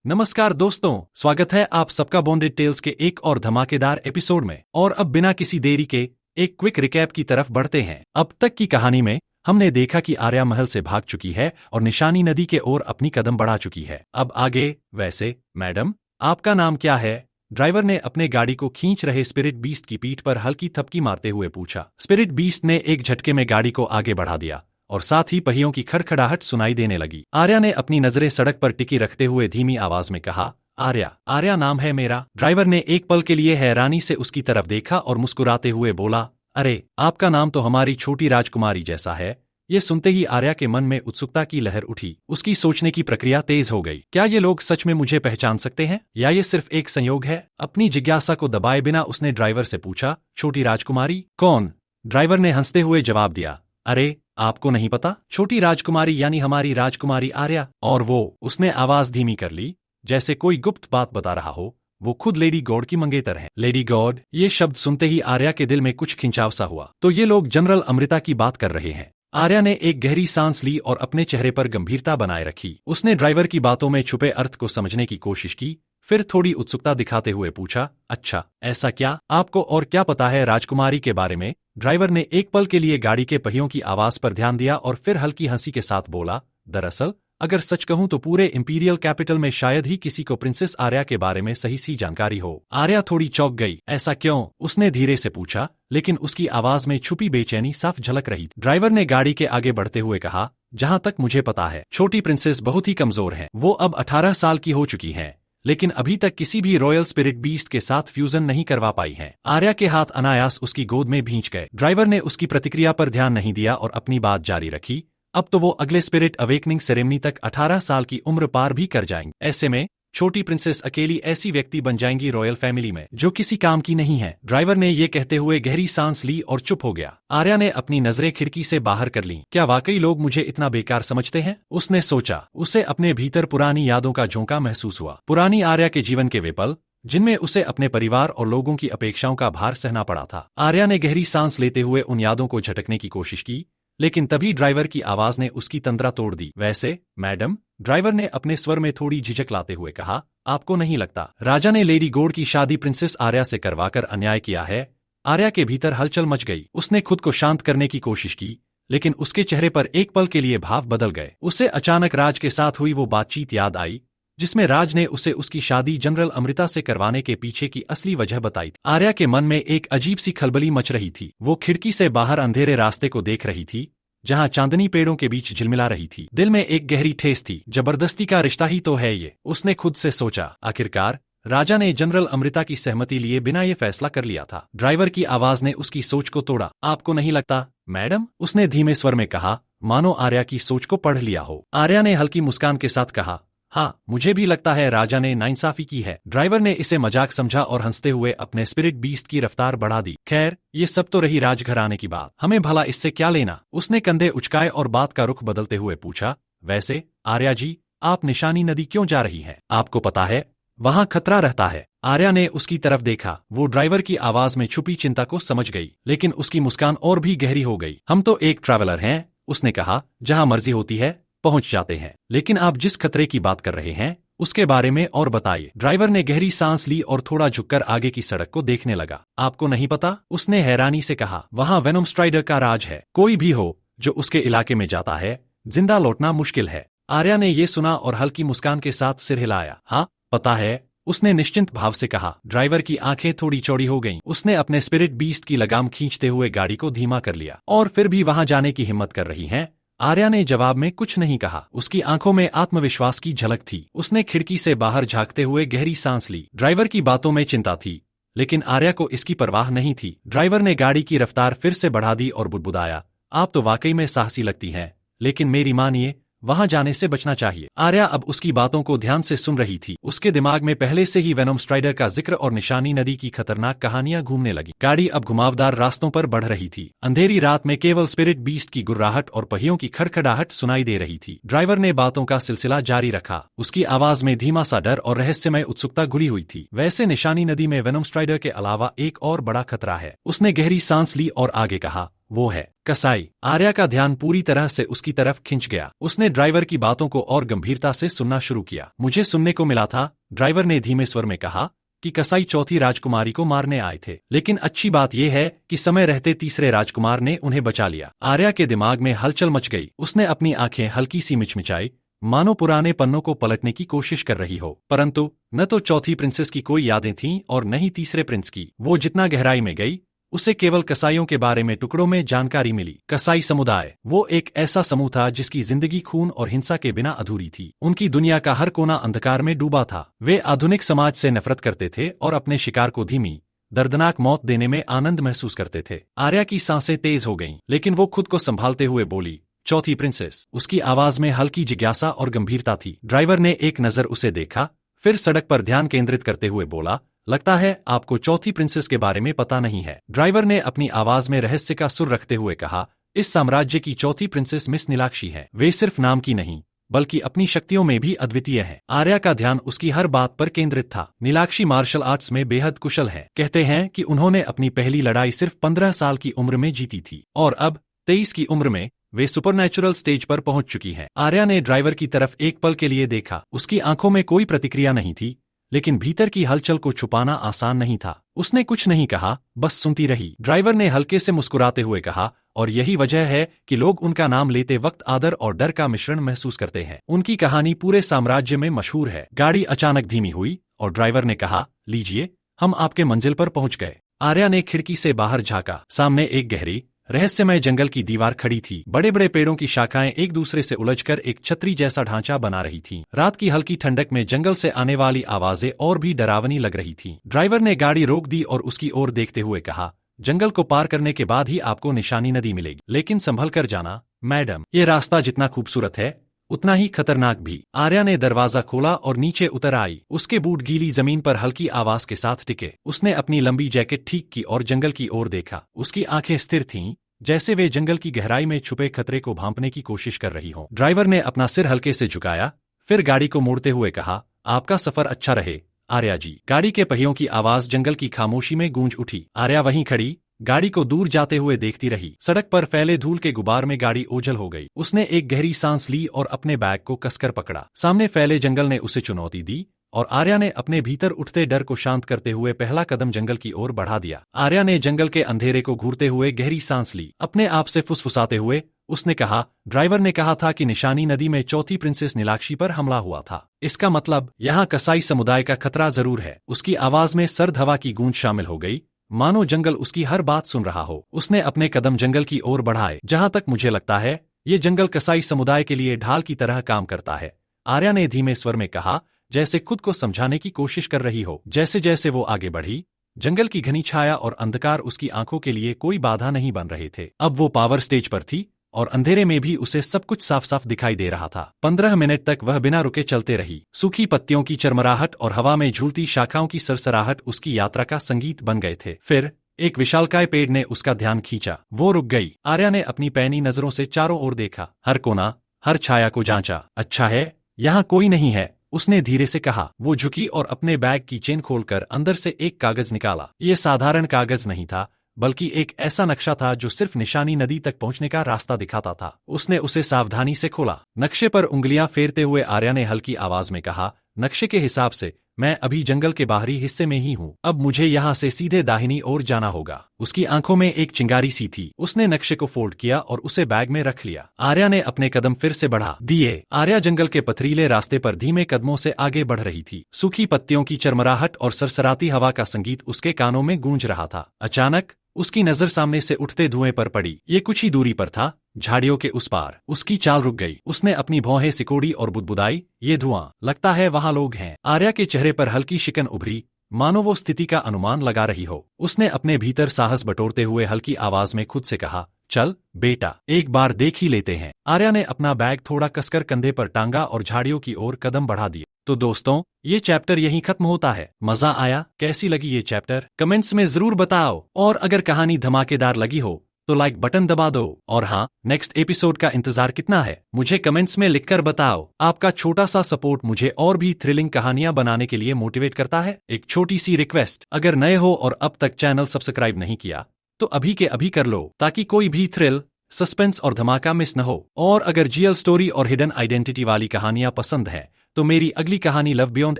नमस्कार दोस्तों, स्वागत है आप सबका बॉन्डेड टेल्स के एक और धमाकेदार एपिसोड में। और अब बिना किसी देरी के एक क्विक रिकैप की तरफ बढ़ते हैं। अब तक की कहानी में हमने देखा कि आर्या महल से भाग चुकी है और निशानी नदी के ओर अपनी कदम बढ़ा चुकी है। अब आगे, वैसे मैडम आपका नाम क्या है? ड्राइवर ने अपने गाड़ी को खींच रहे स्पिरिट बीस्ट की पीठ पर हल्की थपकी मारते हुए पूछा। स्पिरिट बीस्ट ने एक झटके में गाड़ी को आगे बढ़ा दिया और साथ ही पहियों की खड़खड़ाहट सुनाई देने लगी। आर्या ने अपनी नजरें सड़क पर टिकी रखते हुए धीमी आवाज में कहा, आर्या। आर्या नाम है मेरा। ड्राइवर ने एक पल के लिए हैरानी से उसकी तरफ देखा और मुस्कुराते हुए बोला, अरे आपका नाम तो हमारी छोटी राजकुमारी जैसा है। ये सुनते ही आर्या के मन में उत्सुकता की लहर उठी। उसकी सोचने की प्रक्रिया तेज हो गई। क्या ये लोग सच में मुझे पहचान सकते हैं या ये सिर्फ एक संयोग है? अपनी जिज्ञासा को दबाए बिना उसने ड्राइवर से पूछा, छोटी राजकुमारी कौन? ड्राइवर ने हंसते हुए जवाब दिया, अरे आपको नहीं पता? छोटी राजकुमारी यानी हमारी राजकुमारी आर्या। और वो, उसने आवाज धीमी कर ली जैसे कोई गुप्त बात बता रहा हो, वो खुद लेडी गॉड की मंगेतर है। Lady God? ये शब्द सुनते ही आर्या के दिल में कुछ खिंचाव सा हुआ। तो ये लोग जनरल अमृता की बात कर रहे हैं। आर्या ने एक गहरी सांस ली और अपने चेहरे पर गंभीरता बनाए रखी। उसने ड्राइवर की बातों में छुपे अर्थ को समझने की कोशिश की, फिर थोड़ी उत्सुकता दिखाते हुए पूछा, अच्छा ऐसा क्या? आपको और क्या पता है राजकुमारी के बारे में? ड्राइवर ने एक पल के लिए गाड़ी के पहियों की आवाज पर ध्यान दिया और फिर हल्की हंसी के साथ बोला, दरअसल अगर सच कहूं तो पूरे इंपीरियल कैपिटल में शायद ही किसी को प्रिंसेस आर्या के बारे में सही सी जानकारी हो। आर्या थोड़ी चौंक गई। ऐसा क्यों? उसने धीरे से पूछा, लेकिन उसकी आवाज में छुपी बेचैनी साफ झलक रही थी। ड्राइवर ने गाड़ी के आगे बढ़ते हुए कहा, जहां तक मुझे पता है छोटी प्रिंसेस बहुत ही कमजोर है। वो अब 18 साल की हो चुकी है, लेकिन अभी तक किसी भी रॉयल स्पिरिट बीस्ट के साथ फ्यूजन नहीं करवा पाई है। आर्या के हाथ अनायास उसकी गोद में भींच गए। ड्राइवर ने उसकी प्रतिक्रिया पर ध्यान नहीं दिया और अपनी बात जारी रखी, अब तो वो अगले स्पिरिट अवेकनिंग सेरेमनी तक 18 साल की उम्र पार भी कर जाएंगे। ऐसे में छोटी प्रिंसेस अकेली ऐसी व्यक्ति बन जाएंगी रॉयल फैमिली में जो किसी काम की नहीं है। ड्राइवर ने ये कहते हुए गहरी सांस ली और चुप हो गया। आर्या ने अपनी नजरें खिड़की से बाहर कर लीं। क्या वाकई लोग मुझे इतना बेकार समझते हैं? उसने सोचा। उसे अपने भीतर पुरानी यादों का झोंका महसूस हुआ। पुरानी आर्या के जीवन के वे पल जिनमें उसे अपने परिवार और लोगों की अपेक्षाओं का भार सहना पड़ा था। आर्या ने गहरी सांस लेते हुए उन यादों को झटकने की कोशिश की, लेकिन तभी ड्राइवर की आवाज ने उसकी तंद्रा तोड़ दी। वैसे मैडम, ड्राइवर ने अपने स्वर में थोड़ी झिझक लाते हुए कहा, आपको नहीं लगता राजा ने लेडी गॉड की शादी प्रिंसेस आर्या से करवाकर अन्याय किया है? आर्या के भीतर हलचल मच गई। उसने खुद को शांत करने की कोशिश की, लेकिन उसके चेहरे पर एक पल के लिए भाव बदल गए। उसे अचानक राज के साथ हुई वो बातचीत याद आई जिसमें राज ने उसे उसकी शादी जनरल अमृता से करवाने के पीछे की असली वजह बताई थी। आर्या के मन में एक अजीब सी खलबली मच रही थी। वो खिड़की से बाहर अंधेरे रास्ते को देख रही थी, जहां चांदनी पेड़ों के बीच झिलमिला रही थी। दिल में एक गहरी ठेस थी। जबरदस्ती का रिश्ता ही तो है ये, उसने खुद से सोचा। आखिरकार राजा ने जनरल अमृता की सहमति लिए बिना ये फैसला कर लिया था। ड्राइवर की आवाज ने उसकी सोच को तोड़ा। आपको नहीं लगता मैडम? उसने धीमे स्वर में कहा, मानो आर्या की सोच को पढ़ लिया हो। आर्या ने हल्की मुस्कान के साथ कहा, हाँ मुझे भी लगता है राजा ने नाइंसाफी की है। ड्राइवर ने इसे मजाक समझा और हंसते हुए अपने स्पिरिट बीस्ट की रफ्तार बढ़ा दी। खैर ये सब तो रही राजघराने की बात, हमें भला इससे क्या लेना? उसने कंधे उचकाए और बात का रुख बदलते हुए पूछा, वैसे आर्या जी, आप निशानी नदी क्यों जा रही हैं? आपको पता है वहां खतरा रहता है। आर्या ने उसकी तरफ देखा। वो ड्राइवर की आवाज में छुपी चिंता को समझ गई, लेकिन उसकी मुस्कान और भी गहरी हो गई। हम तो एक ट्रैवलर हैं, उसने कहा, जहां मर्जी होती है पहुंच जाते हैं, लेकिन आप जिस खतरे की बात कर रहे हैं उसके बारे में और बताइए। ड्राइवर ने गहरी सांस ली और थोड़ा झुककर आगे की सड़क को देखने लगा। आपको नहीं पता? उसने हैरानी से कहा, वहां वेनम स्ट्राइडर का राज है। कोई भी हो जो उसके इलाके में जाता है, जिंदा लौटना मुश्किल है। आर्या ने ये सुना और हल्की मुस्कान के साथ सिर हिलाया। हाँ पता है, उसने निश्चिंत भाव से कहा। ड्राइवर की आंखें थोड़ी चौड़ी हो गईं। उसने अपने स्पिरिट बीस्ट की लगाम खींचते हुए गाड़ी को धीमा कर लिया। और फिर भी वहां जाने की हिम्मत कर रही हैं? आर्या ने जवाब में कुछ नहीं कहा। उसकी आंखों में आत्मविश्वास की झलक थी। उसने खिड़की से बाहर झांकते हुए गहरी सांस ली। ड्राइवर की बातों में चिंता थी, लेकिन आर्या को इसकी परवाह नहीं थी। ड्राइवर ने गाड़ी की रफ्तार फिर से बढ़ा दी और बुदबुदाया, आप तो वाकई में साहसी लगती हैं, लेकिन मेरी मानिए वहां जाने से बचना चाहिए। आर्या अब उसकी बातों को ध्यान से सुन रही थी। उसके दिमाग में पहले से ही वेनम स्ट्राइडर का जिक्र और निशानी नदी की खतरनाक कहानियां घूमने लगी। गाड़ी अब घुमावदार रास्तों पर बढ़ रही थी। अंधेरी रात में केवल स्पिरिट बीस्ट की गुर्राहट और पहियों की खड़खड़ाहट सुनाई दे रही थी। ड्राइवर ने बातों का सिलसिला जारी रखा। उसकी आवाज में धीमा सा डर और रहस्यमय उत्सुकता घुली हुई थी। वैसे निशानी नदी में वेनम स्ट्राइडर के अलावा एक और बड़ा खतरा है। उसने गहरी सांस ली और आगे कहा, वो है कसाई। आर्या का ध्यान पूरी तरह से उसकी तरफ खिंच गया। उसने ड्राइवर की बातों को और गंभीरता से सुनना शुरू किया। मुझे सुनने को मिला था, ड्राइवर ने धीमे स्वर में कहा, कि कसाई चौथी राजकुमारी को मारने आए थे, लेकिन अच्छी बात यह है कि समय रहते तीसरे राजकुमार ने उन्हें बचा लिया। आर्या के दिमाग में हलचल मच गई। उसने अपनी आंखें हल्की सी मिचमिचाई, मानो पुराने पन्नों को पलटने की कोशिश कर रही हो, परंतु न तो चौथी प्रिंसेस की कोई यादें थीं और न ही तीसरे प्रिंस की। वो जितना गहराई में गई, उसे केवल कसाईयों के बारे में टुकड़ों में जानकारी मिली। कसाई समुदाय वो एक ऐसा समूह था जिसकी जिंदगी खून और हिंसा के बिना अधूरी थी। उनकी दुनिया का हर कोना अंधकार में डूबा था। वे आधुनिक समाज से नफरत करते थे और अपने शिकार को धीमी, दर्दनाक मौत देने में आनंद महसूस करते थे। आर्या की सांसें तेज हो गईं, लेकिन वो खुद को संभालते हुए बोली, चौथी प्रिंसेस। उसकी आवाज में हल्की जिज्ञासा और गंभीरता थी। ड्राइवर ने एक नजर उसे देखा, फिर सड़क पर ध्यान केंद्रित करते हुए बोला, लगता है आपको चौथी प्रिंसेस के बारे में पता नहीं है। ड्राइवर ने अपनी आवाज में रहस्य का सुर रखते हुए कहा, इस साम्राज्य की चौथी प्रिंसेस मिस नीलाक्षी है। वे सिर्फ नाम की नहीं, बल्कि अपनी शक्तियों में भी अद्वितीय है। आर्या का ध्यान उसकी हर बात पर केंद्रित था। नीलाक्षी मार्शल आर्ट्स में बेहद कुशल है। कहते हैं कि उन्होंने अपनी पहली लड़ाई सिर्फ 15 साल की उम्र में जीती थी, और अब 23 की उम्र में वे सुपरनैचुरल स्टेज पर पहुंच चुकी हैं। आर्या ने ड्राइवर की तरफ एक पल के लिए देखा। उसकी आंखों में कोई प्रतिक्रिया नहीं थी, लेकिन भीतर की हलचल को छुपाना आसान नहीं था। उसने कुछ नहीं कहा, बस सुनती रही। ड्राइवर ने हल्के से मुस्कुराते हुए कहा, और यही वजह है कि लोग उनका नाम लेते वक्त आदर और डर का मिश्रण महसूस करते हैं। उनकी कहानी पूरे साम्राज्य में मशहूर है। गाड़ी अचानक धीमी हुई और ड्राइवर ने कहा, लीजिए, हम आपके मंजिल पर पहुंच गए। आर्या ने खिड़की से बाहर झांका। सामने एक गहरी, रहस्यमय जंगल की दीवार खड़ी थी। बड़े बड़े पेड़ों की शाखाएं एक दूसरे से उलझकर एक छतरी जैसा ढांचा बना रही थीं। रात की हल्की ठंडक में जंगल से आने वाली आवाजें और भी डरावनी लग रही थीं। ड्राइवर ने गाड़ी रोक दी और उसकी ओर देखते हुए कहा, जंगल को पार करने के बाद ही आपको निशानी नदी मिलेगी, लेकिन संभल कर जाना मैडम। ये रास्ता जितना खूबसूरत है, उतना ही खतरनाक भी। आर्या ने दरवाजा खोला और नीचे उतर आई। उसके बूट गीली जमीन पर हल्की आवाज के साथ टिके। उसने अपनी लंबी जैकेट ठीक की और जंगल की ओर देखा। उसकी आंखें स्थिर थीं, जैसे वे जंगल की गहराई में छुपे खतरे को भांपने की कोशिश कर रही हों। ड्राइवर ने अपना सिर हल्के से झुकाया, फिर गाड़ी को मोड़ते हुए कहा, आपका सफर अच्छा रहे आर्या जी। गाड़ी के पहियों की आवाज जंगल की खामोशी में गूंज उठी। आर्या वहीं खड़ी, गाड़ी को दूर जाते हुए देखती रही। सड़क पर फैले धूल के गुबार में गाड़ी ओझल हो गई। उसने एक गहरी सांस ली और अपने बैग को कसकर पकड़ा। सामने फैले जंगल ने उसे चुनौती दी, और आर्या ने अपने भीतर उठते डर को शांत करते हुए पहला कदम जंगल की ओर बढ़ा दिया। आर्या ने जंगल के अंधेरे को घूरते हुए गहरी सांस ली। अपने आप से फुसफुसाते हुए उसने कहा, ड्राइवर ने कहा था कि निशानी नदी में चौथी प्रिंसेस नीलाक्षी पर हमला हुआ था। इसका मतलब यहाँ कसाई समुदाय का खतरा जरूर है। उसकी आवाज में सर्द हवा की गूंज शामिल हो गई, मानो जंगल उसकी हर बात सुन रहा हो। उसने अपने कदम जंगल की ओर बढ़ाए। जहां तक मुझे लगता है, ये जंगल कसाई समुदाय के लिए ढाल की तरह काम करता है, आर्या ने धीमे स्वर में कहा, जैसे खुद को समझाने की कोशिश कर रही हो। जैसे जैसे वो आगे बढ़ी, जंगल की घनी छाया और अंधकार उसकी आंखों के लिए कोई बाधा नहीं बन रहे थे। अब वो पावर स्टेज पर थी, और अंधेरे में भी उसे सब कुछ साफ साफ दिखाई दे रहा था। 15 मिनट तक वह बिना रुके चलते रही। सूखी पत्तियों की चरमराहट और हवा में झूलती शाखाओं की सरसराहट उसकी यात्रा का संगीत बन गए थे। फिर एक विशालकाय पेड़ ने उसका ध्यान खींचा। वो रुक गई। आर्या ने अपनी पैनी नजरों से चारों ओर देखा, हर कोना, हर छाया को जांचा। अच्छा है, यहाँ कोई नहीं है, उसने धीरे से कहा। वो झुकी और अपने बैग की चेन खोलकर अंदर से एक कागज निकाला। ये साधारण कागज नहीं था, बल्कि एक ऐसा नक्शा था जो सिर्फ निशानी नदी तक पहुंचने का रास्ता दिखाता था। उसने उसे सावधानी से खोला। नक्शे पर उंगलियां फेरते हुए आर्या ने हल्की आवाज में कहा, नक्शे के हिसाब से मैं अभी जंगल के बाहरी हिस्से में ही हूँ। अब मुझे यहाँ से सीधे दाहिनी ओर जाना होगा। उसकी आंखों में एक चिंगारी सी थी। उसने नक्शे को फोल्ड किया और उसे बैग में रख लिया। आर्या ने अपने कदम फिर से बढ़ा दिए। आर्या जंगल के पथरीले रास्ते पर धीमे कदमों से आगे बढ़ रही थी। सूखी पत्तियों की चरमराहट और सरसराती हवा का संगीत उसके कानों में गूंज रहा था। अचानक उसकी नजर सामने से उठते धुएं पर पड़ी। ये कुछ ही दूरी पर था, झाड़ियों के उस पार। उसकी चाल रुक गई। उसने अपनी भौहें सिकोड़ी और बुदबुदाई, ये धुआं, लगता है वहां लोग हैं। आर्या के चेहरे पर हल्की शिकन उभरी, मानो वो स्थिति का अनुमान लगा रही हो। उसने अपने भीतर साहस बटोरते हुए हल्की आवाज में खुद से कहा, चल बेटा, एक बार देख ही लेते हैं। आर्या ने अपना बैग थोड़ा कसकर कंधे पर टांगा और झाड़ियों की ओर कदम बढ़ा दिए। तो दोस्तों, ये चैप्टर यहीं खत्म होता है। मजा आया? कैसी लगी ये चैप्टर? कमेंट्स में जरूर बताओ। और अगर कहानी धमाकेदार लगी हो तो लाइक बटन दबा दो। और हाँ, नेक्स्ट एपिसोड का इंतजार कितना है, मुझे कमेंट्स में लिखकर बताओ। आपका छोटा सा सपोर्ट मुझे और भी थ्रिलिंग कहानियां बनाने के लिए मोटिवेट करता है। एक छोटी सी रिक्वेस्ट, अगर नए हो और अब तक चैनल सब्सक्राइब नहीं किया तो अभी के अभी कर लो, ताकि कोई भी थ्रिल, सस्पेंस और धमाका मिस न हो। और अगर जीएल स्टोरी और हिडन आइडेंटिटी वाली कहानियां पसंद है तो मेरी अगली कहानी लव बियॉन्ड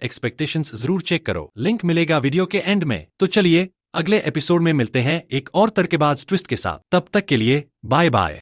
एक्सपेक्टेशंस जरूर चेक करो, लिंक मिलेगा वीडियो के एंड में। तो चलिए अगले एपिसोड में मिलते हैं एक और तर्कबाज ट्विस्ट के साथ। तब तक के लिए बाय बाय।